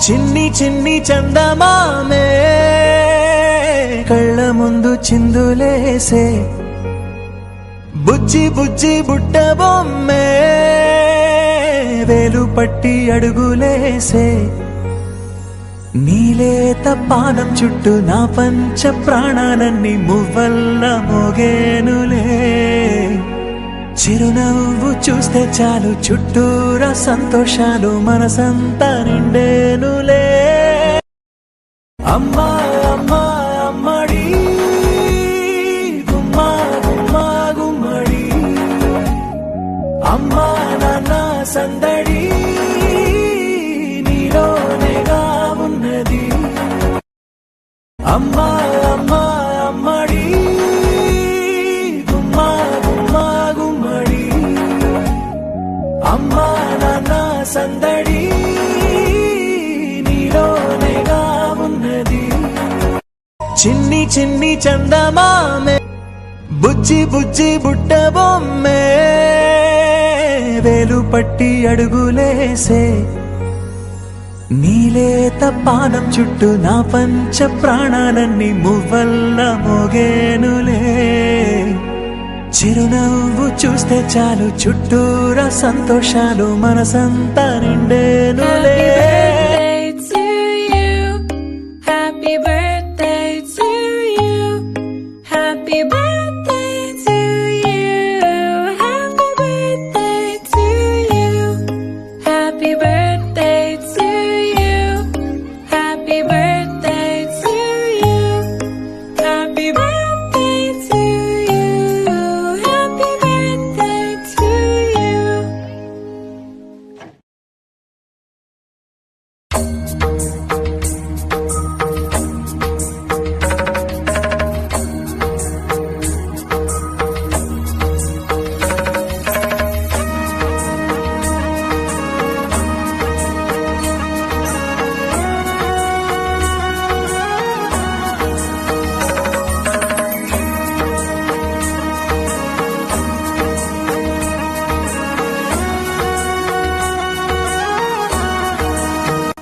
చిన్ని చిన్ని చందమామే కళ్ళ ముందు చిందులేసే బుజ్జి బుజ్జి బుట్ట బొమ్మే వేలు పట్టి అడుగులేసే నీలేత పానం చుట్టూ నా పంచ ప్రాణాలన్నీ మువ్వల్ల మోగేనులే చిరునవ్వు చూస్తే చాలు చుట్టూరా సంతోషాలు మనసంతా నిండేనులే అమ్మా అమ్మా అమ్మడి గుమ్మా గుమ్మా గుమ్మడి అమ్మా నాన్న సందడి నీలోనేగా ఉన్నది అమ్మా అమ్మా అమ్మడి గుమ్మా గుమ్మా గుమ్మడి అమ్మా నాన్న సందడి నీలోనేగా ఉన్నది చిన్ని చిన్ని చందమామే బుజ్జి బుజ్జి బుట్ట బొమ్మే వేలు పట్టి అడుగులేసే నీలేత పానం చుట్టూ నా పంచ ప్రాణాలన్నీ మువ్వల్ల మోగేనులే చిరునవ్వు చూస్తే చాలు చుట్టూరా సంతోషాలు మనసంతా నిండేనులే